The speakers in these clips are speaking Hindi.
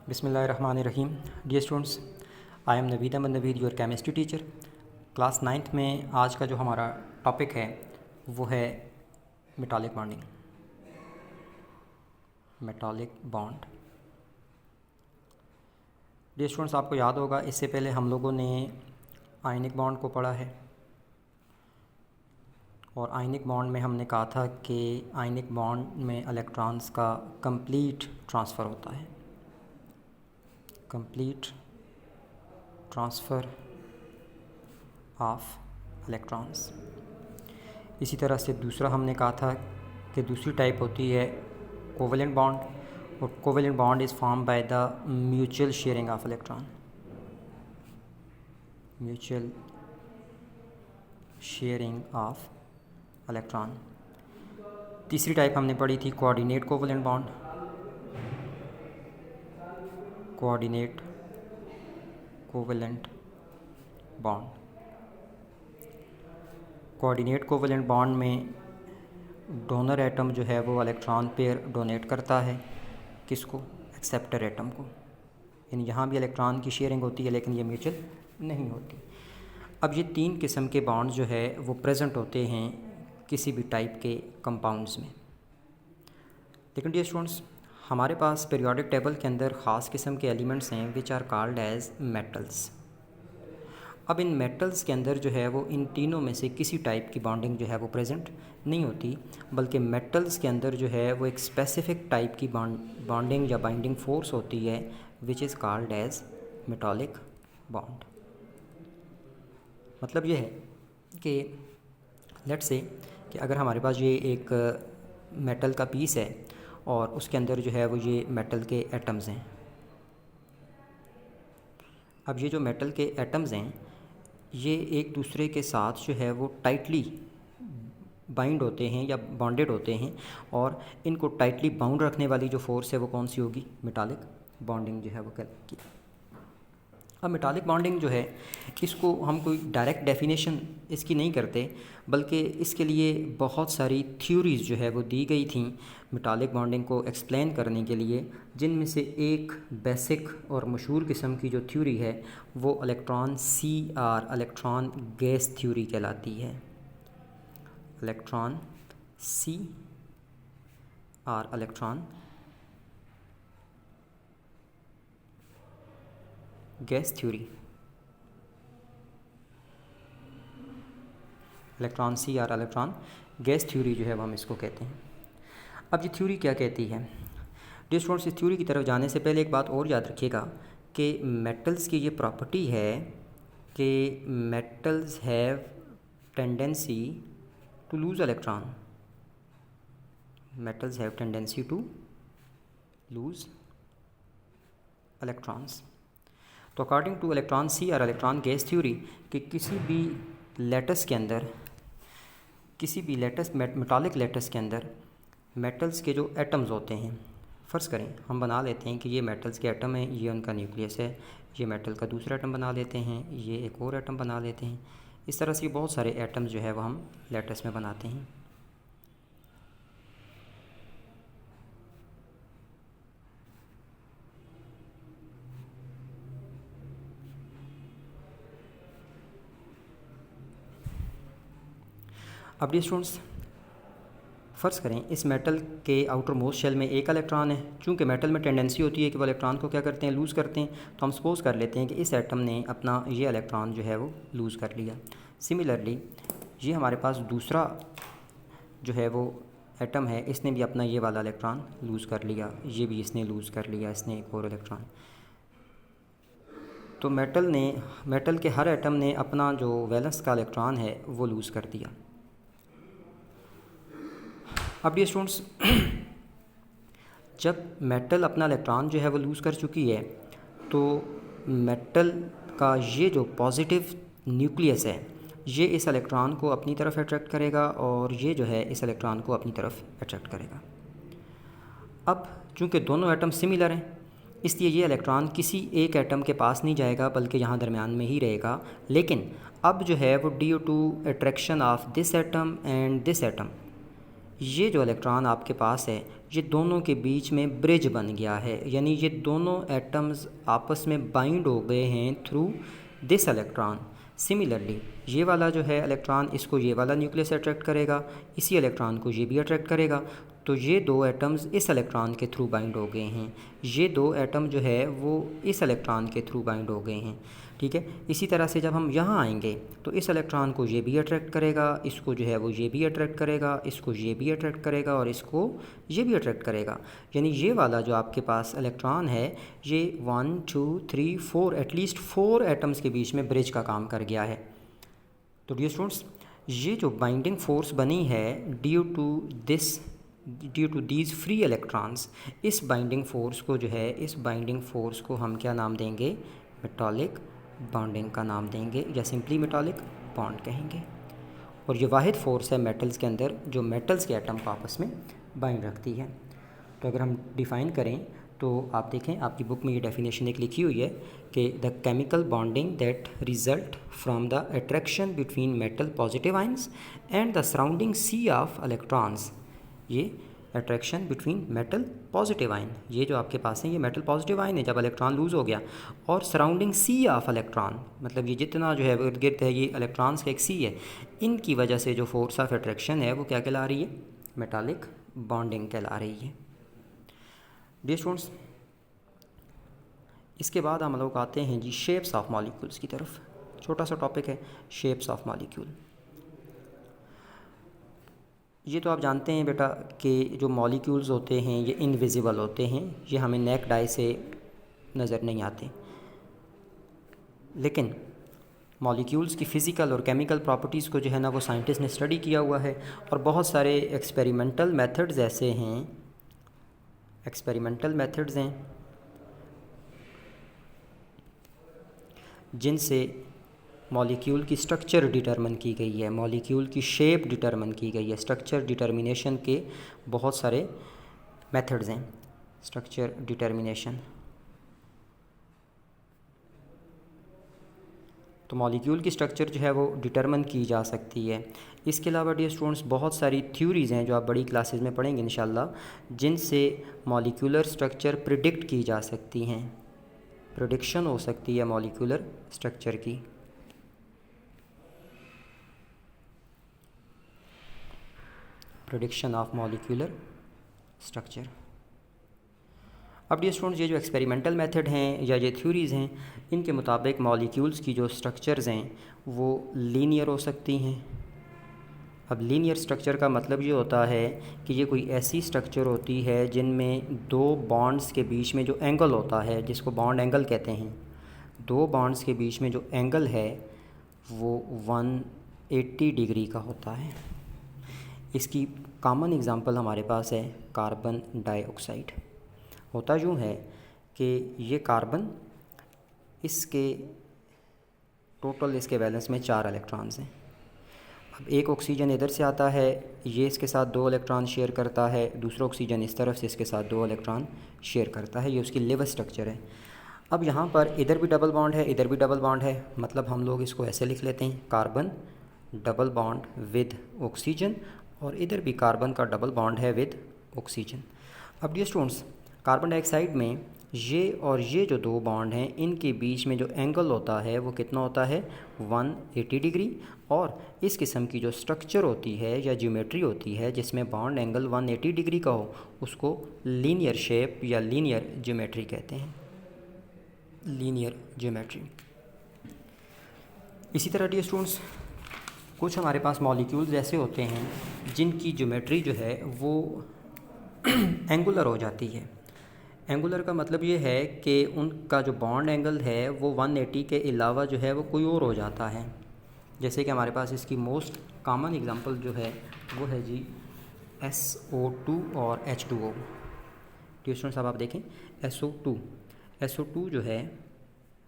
बिस्मिल्लाहिर्रहमानिर्रहीम। Dear students, I am Naveed Ahmed Naveed, your chemistry teacher. Class 9th में आज का जो हमारा टॉपिक है वो है metallic bonding, metallic bond. Dear students, आपको याद होगा इससे पहले हम लोगों ने आयनिक बॉन्ड को पढ़ा है और आयनिक बॉन्ड में हमने कहा था कि आयनिक बॉन्ड में इलेक्ट्रॉन्स का कंप्लीट ट्रांसफ़र होता है, कंप्लीट ट्रांसफ़र ऑफ इलेक्ट्रॉन्स। इसी तरह से दूसरा हमने कहा था कि दूसरी टाइप होती है कोवेलेंट बॉन्ड, और covalent bond is form by the mutual sharing of electron, mutual sharing of electron. तीसरी टाइप हमने पढ़ी थी coordinate covalent bond, coordinate covalent bond. Coordinate covalent bond में डोनर एटम जो है वो इलेक्ट्रॉन पेयर डोनेट करता है किसको? एक्सेप्टर एटम को। यानी यहाँ भी इलेक्ट्रॉन की शेयरिंग होती है लेकिन ये म्यूचुअल नहीं होती। अब ये तीन किस्म के बॉन्ड जो है वो प्रेजेंट होते हैं किसी भी टाइप के कंपाउंड्स में। लेकिन डियर स्टूडेंट्स, हमारे पास पीरियोडिक टेबल के अंदर ख़ास किस्म के एलिमेंट्स हैं which are called as metals. अब इन मेटल्स के अंदर जो है वो इन तीनों में से किसी टाइप की बॉन्डिंग जो है वो प्रेजेंट नहीं होती, बल्कि मेटल्स के अंदर जो है वो एक स्पेसिफ़िक टाइप की बॉन्डिंग या बाइंडिंग फोर्स होती है which is called as metallic bond. मतलब ये है कि लेट्स से कि अगर हमारे पास ये एक मेटल का पीस है और उसके अंदर जो है वो ये मेटल के एटम्स हैं। अब ये जो मेटल के एटम्स हैं ये एक दूसरे के साथ जो है वो टाइटली बाइंड होते हैं या बॉन्डेड होते हैं, और इनको टाइटली बाउंड रखने वाली जो फोर्स है वो कौन सी होगी? मेटालिक बॉन्डिंग जो है वो कहलाती है। अब मेटालिक बॉन्डिंग जो है इसको हम कोई डायरेक्ट डेफिनेशन इसकी नहीं करते, बल्कि इसके लिए बहुत सारी थ्योरीज़ जो है वो दी गई थी मेटालिक बॉन्डिंग को एक्सप्लेन करने के लिए, जिनमें से एक बेसिक और मशहूर किस्म की जो थ्योरी है वो electron CR electron gas theory कहलाती है। Electron CR electron gas theory, electron CR electron gas theory जो है वो हम इसको कहते हैं। अब ये थ्योरी क्या कहती है? डियर स्टूडेंट्स, इस थ्योरी की तरफ जाने से पहले एक बात और याद रखिएगा कि मेटल्स की ये प्रॉपर्टी है कि metals have tendency to lose electron, metals have tendency to lose electrons. तो according to electron CR electron gas theory कि किसी भी लेटस के अंदर, किसी भी लेटस मेटालिक लेटस के अंदर मेटल्स के जो एटम्स होते हैं, फ़र्ज़ करें हम बना लेते हैं कि ये मेटल्स के एटम हैं, ये उनका न्यूक्लियस है, ये मेटल का दूसरा एटम बना लेते हैं, ये एक और एटम बना लेते हैं। इस तरह से बहुत सारे एटम्स जो है वो हम लेटस में बनाते हैं। अब डियर स्टूडेंट्स, फ़र्ज़ करें इस मेटल के आउटर मोस्ट शेल में एक इलेक्ट्रॉन है। चूँकि मेटल में टेंडेंसी होती है कि वो इलेक्ट्रॉन को क्या करते हैं? लूज़ करते हैं। तो हम सपोज़ कर लेते हैं कि इस एटम ने अपना ये इलेक्ट्रॉन जो है वो लूज़ कर लिया। सिमिलरली ये हमारे पास दूसरा जो है वो एटम है, इसने भी अपना ये वाला इलेक्ट्रॉन लूज़ कर लिया, ये भी इसने लूज़ कर लिया, इसने एक और इलेक्ट्रॉन। तो मेटल के हर एटम ने अपना जो वैलेंस का इलेक्ट्रॉन है वो लूज़ कर दिया। अब ये स्टूडेंट्स, जब मेटल अपना इलेक्ट्रॉन जो है वो लूज़ कर चुकी है तो मेटल का ये जो पॉजिटिव न्यूक्लियस है ये इस इलेक्ट्रॉन को अपनी तरफ अट्रैक्ट करेगा और ये जो है इस इलेक्ट्रॉन को अपनी तरफ अट्रैक्ट करेगा। अब चूँकि दोनों एटम सिमिलर हैं इसलिए ये इलेक्ट्रॉन किसी एक एटम के पास नहीं जाएगा बल्कि यहाँ दरमियान में ही रहेगा। लेकिन अब जो है वो due to attraction of this atom and this atom, ये जो इलेक्ट्रॉन आपके पास है ये दोनों के बीच में ब्रिज बन गया है, यानी ये दोनों एटम्स आपस में बाइंड हो गए हैं थ्रू दिस इलेक्ट्रॉन। सिमिलरली ये वाला जो है इलेक्ट्रॉन, इसको ये वाला न्यूक्लियस अट्रैक्ट करेगा, इसी इलेक्ट्रॉन को ये भी अट्रैक्ट करेगा, तो ये दो एटम्स इस इलेक्ट्रॉन के थ्रू बाइंड हो गए हैं, ये दो एटम जो है वो इस इलेक्ट्रॉन के थ्रू बाइंड हो गए हैं। ठीक है, इसी तरह से जब हम यहाँ आएंगे तो इस इलेक्ट्रॉन को ये भी अट्रैक्ट करेगा, इसको जो है वो ये भी अट्रैक्ट करेगा, इसको ये भी अट्रैक्ट करेगा और इसको ये भी अट्रैक्ट करेगा। यानी ये वाला जो आपके पास इलेक्ट्रॉन है ये 1 2 3 4 एटलीस्ट 4 एटम्स के बीच में ब्रिज का काम कर गया है। तो डियर स्टूडेंट्स, ये जो बाइंडिंग फोर्स बनी है due to these free electrons, इस बाइंडिंग फोर्स को जो है, इस बाइंडिंग फोर्स को हम क्या नाम देंगे? मेटालिक बॉन्डिंग का नाम देंगे, या सिंपली मेटालिक बॉन्ड कहेंगे। और ये वाहिद फोर्स है मेटल्स के अंदर जो मेटल्स के एटम को आपस में बाइंड रखती है। तो अगर हम डिफ़ाइन करें तो आप देखें आपकी बुक में ये डेफिनेशन एक लिखी हुई है कि the chemical bonding that result from the attraction between metal positive ions and the surrounding sea of electrons. ये attraction between metal positive ion, ये जो आपके पास है ये मेटल पॉजिटिव आइन है जब इलेक्ट्रॉन लूज़ हो गया, और सराउंडिंग सी ऑफ इलेक्ट्रॉन, मतलब ये जितना जो है इर्द गिर्द है ये इलेक्ट्रॉन्स का एक सी है, इनकी वजह से जो फोर्स ऑफ अट्रैक्शन है वो क्या कहला रही है? मेटालिक बॉन्डिंग कहला रही है। डियर स्टूडेंट्स, इसके बाद हम लोग आते हैं जी शेप्स ऑफ मॉलिक्यूल्स की तरफ। छोटा सा टॉपिक है शेप्स ऑफ मॉलिक्यूल। ये तो आप जानते हैं बेटा कि जो मॉलिक्यूल्स होते हैं ये इनविजिबल होते हैं, ये हमें नेक्ड आई से नज़र नहीं आते, लेकिन मॉलिक्यूल्स की फ़िज़िकल और केमिकल प्रॉपर्टीज़ को जो है ना वो साइंटिस्ट ने स्टडी किया हुआ है, और बहुत सारे एक्सपेरिमेंटल मेथड्स ऐसे हैं, एक्सपेरिमेंटल मेथड्स हैं जिनसे मॉलिक्यूल की स्ट्रक्चर डिटरमिन की गई है, मॉलिक्यूल की शेप डिटरमिन की गई है। स्ट्रक्चर डिटर्मिनेशन के बहुत सारे मेथड्स हैं। स्ट्रक्चर डिटर्मिनेशन, तो मॉलिक्यूल की स्ट्रक्चर जो है वो डिटरमिन की जा सकती है। इसके अलावा डियर स्टूडेंट्स बहुत सारी थ्योरीज़ हैं जो आप बड़ी क्लासेस में पढ़ेंगे इंशाल्लाह, जिनसे मॉलिक्यूलर स्ट्रक्चर प्रिडिक्ट की जा सकती हैं, प्रेडिक्शन हो सकती है मॉलिक्यूलर स्ट्रक्चर की। Prediction of molecular structure. अब डियर स्टूडेंट्स, ये जो एक्सपेरिमेंटल मेथड हैं या ये थ्योरीज़ हैं, इनके मुताबिक मॉलिक्यूल्स की जो स्ट्रक्चर्स हैं वो लीनियर हो सकती हैं। अब लीनियर स्ट्रक्चर का मतलब ये होता है कि ये कोई ऐसी स्ट्रक्चर होती है जिनमें दो बॉन्ड्स के बीच में जो एंगल होता है, जिसको बॉन्ड एंगल कहते हैं, दो बॉन्ड्स के बीच में जो एंगल है वो 180 डिग्री का होता है। इसकी कॉमन एग्जांपल हमारे पास है कार्बन डाइऑक्साइड। होता यूँ है कि ये कार्बन, इसके टोटल इसके बैलेंस में 4 इलेक्ट्रॉन्स हैं। अब एक ऑक्सीजन इधर से आता है, ये इसके साथ 2 इलेक्ट्रॉन शेयर करता है, दूसरा ऑक्सीजन इस तरफ से इसके साथ 2 इलेक्ट्रॉन शेयर करता है, ये उसकी लिवर स्ट्रक्चर है। अब यहाँ पर इधर भी डबल बॉन्ड है, इधर भी डबल बॉन्ड है, मतलब हम लोग इसको ऐसे लिख लेते हैं carbon double bond with oxygen, और इधर भी कार्बन का डबल बॉन्ड है विद ऑक्सीजन। अब डियर स्टूडेंट्स, कार्बन डाइऑक्साइड में ये और ये जो 2 बॉन्ड हैं इनके बीच में जो एंगल होता है वो कितना होता है? 180 डिग्री। और इस किस्म की जो स्ट्रक्चर होती है या ज्योमेट्री होती है जिसमें बॉन्ड एंगल 180 डिग्री का हो, उसको लीनियर शेप या लीनियर ज्योमेट्री कहते हैं, लीनियर ज्योमेट्री। इसी तरह डियर स्टूडेंट्स, कुछ हमारे पास मॉलिक्यूल्स ऐसे होते हैं जिनकी ज्योमेट्री जो है वो एंगुलर हो जाती है। एंगुलर का मतलब ये है कि उनका जो बॉन्ड एंगल है वो 180 के अलावा जो है वो कोई और हो जाता है। जैसे कि हमारे पास इसकी मोस्ट कॉमन एग्जांपल जो है वो है जी SO2 और H2O। ट्यूशन साहब आप देखें SO2 जो है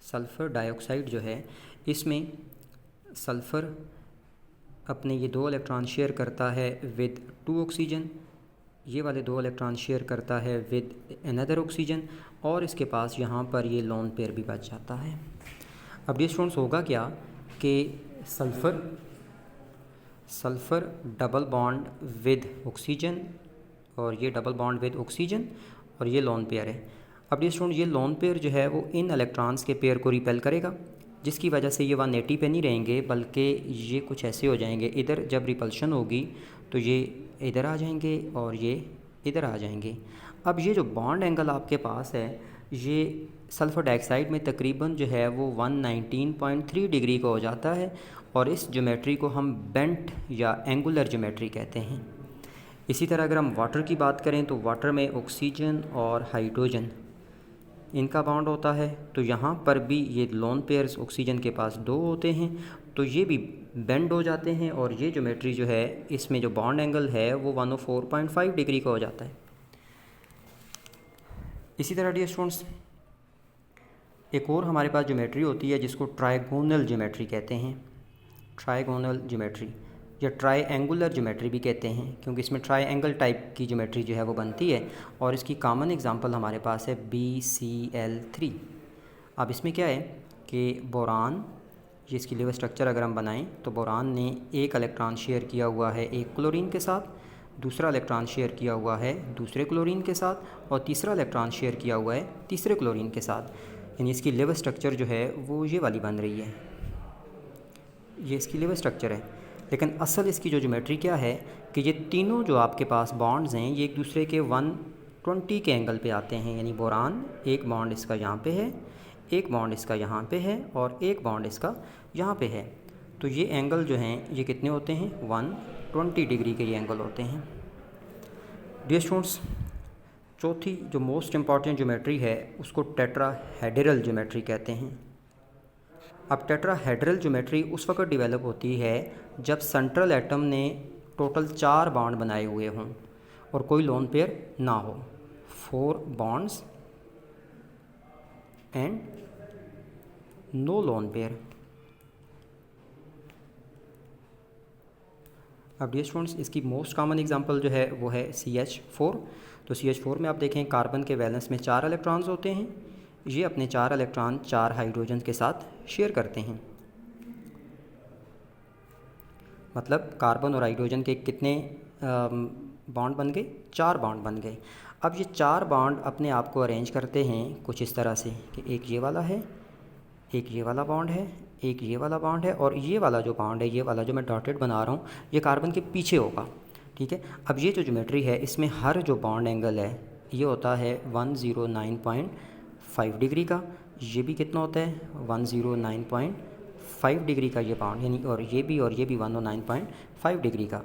सल्फ़र डाइऑक्साइड जो है, इसमें सल्फ़र अपने ये 2 इलेक्ट्रॉन शेयर करता है विद 2 ऑक्सीजन, ये वाले 2 इलेक्ट्रॉन शेयर करता है विद अनदर ऑक्सीजन, और इसके पास यहाँ पर ये लोन पेयर भी बच जाता है। अब ये स्टूडेंट्स होगा क्या कि sulphur double bond with oxygen और ये डबल बॉन्ड विद ऑक्सीजन और ये लोन पेयर है। अब ये स्टूडेंट ये लोन पेयर जो है वो इन इलेक्ट्रॉन्स के पेयर को रिपेल करेगा, जिसकी वजह से ये 180 पे नहीं रहेंगे बल्कि ये कुछ ऐसे हो जाएंगे। इधर जब रिपल्शन होगी तो ये इधर आ जाएंगे और ये इधर आ जाएंगे। अब ये जो बॉन्ड एंगल आपके पास है ये सल्फ़र डाइऑक्साइड में तकरीबन जो है वो 119.3 डिग्री का हो जाता है और इस ज्योमेट्री को हम बेंट या एंगुलर ज्योमेट्री कहते हैं। इसी तरह अगर हम वाटर की बात करें तो वाटर में ऑक्सीजन और हाइड्रोजन इनका बॉन्ड होता है, तो यहाँ पर भी ये लोन पेयर्स ऑक्सीजन के पास 2 होते हैं, तो ये भी बेंड हो जाते हैं और ये ज्योमेट्री जो है इसमें जो बॉन्ड एंगल है वो 104.5 डिग्री का हो जाता है। इसी तरह डियर स्टूडेंट्स एक और हमारे पास ज्योमेट्री होती है जिसको ट्राइगोनल ज्योमेट्री कहते हैं। ट्राइगोनल ज्योमेट्री या ट्राइएंगुलर ज्योमेट्री भी कहते हैं, क्योंकि इसमें ट्राइएंगल टाइप की ज्योमेट्री जो है वो बनती है और इसकी कॉमन एग्जांपल हमारे पास है BCl3। अब इसमें क्या है कि बोरान, ये इसकी लिवर स्ट्रक्चर अगर हम बनाएं तो बोरान ने एक इलेक्ट्रॉन शेयर किया हुआ है एक क्लोरीन के साथ, दूसरा इलेक्ट्रॉन शेयर किया हुआ है दूसरे क्लोरीन के साथ और तीसरा इलेक्ट्रॉन शेयर किया हुआ है तीसरे क्लोरीन के साथ। यानी इसकी लिवर स्ट्रक्चर जो है वो ये वाली बन रही है, ये इसकी लिवर स्ट्रक्चर है। लेकिन असल इसकी जो ज्योमेट्री क्या है कि ये तीनों जो आपके पास बॉन्ड्स हैं ये एक दूसरे के 120 के एंगल पे आते हैं। यानी बोरान एक बॉन्ड इसका यहाँ पे है, एक बॉन्ड इसका यहाँ पे है और एक बॉन्ड इसका यहाँ पे है, तो ये एंगल जो हैं ये कितने होते हैं 120 डिग्री के ये एंगल होते हैं। डियर स्टूडेंट्स चौथी जो मोस्ट इम्पॉर्टेंट ज्योमेट्री है उसको टेट्राहेड्रल ज्योमेट्री कहते हैं। अब टेट्राहेड्रल ज्योमेट्री उस वक्त डेवलप होती है जब सेंट्रल एटम ने टोटल 4 बॉन्ड बनाए हुए हों और कोई लोन पेयर ना हो। 4 bonds and no lone pair. अब डियर स्टूडेंट्स इसकी मोस्ट कॉमन एग्जांपल जो है वो है CH4। तो CH4 में आप देखें कार्बन के वैलेंस में 4 इलेक्ट्रॉन्स होते हैं, ये अपने 4 इलेक्ट्रॉन 4 हाइड्रोजन के साथ शेयर करते हैं। मतलब कार्बन और हाइड्रोजन के कितने बॉन्ड बन गए 4 बॉन्ड बन गए। अब ये 4 बॉन्ड अपने आप को अरेंज करते हैं कुछ इस तरह से कि एक ये वाला है, एक ये वाला बॉन्ड है, एक ये वाला बॉन्ड है और ये वाला जो बॉन्ड है, ये वाला जो मैं डॉटेड बना रहा हूँ ये कार्बन के पीछे होगा। ठीक है, अब ये जो ज्योमेट्री है इसमें हर जो बॉन्ड एंगल है ये होता है 109.5 डिग्री का, ये भी कितना होता है 109.5 डिग्री का ये बॉन्ड, यानी और ये भी 109.5 डिग्री का।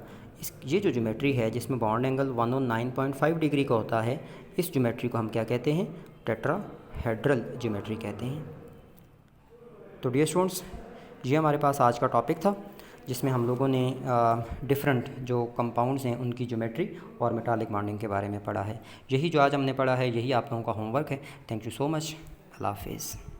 ये जो ज्योमेट्री है जिसमें बॉन्ड एंगल 109.5 डिग्री का होता है, इस ज्योमेट्री को हम क्या कहते हैं टेट्राहेड्रल ज्योमेट्री कहते हैं। तो डियर स्टूडेंट्स ये हमारे पास आज का टॉपिक था जिसमें हम लोगों ने डिफरेंट जो कंपाउंड्स हैं उनकी ज्योमेट्री और मेटालिक बॉन्डिंग के बारे में पढ़ा है। यही जो आज हमने पढ़ा है यही आप लोगों का होमवर्क है। Thank you so much. अल्लाह हाफिज़।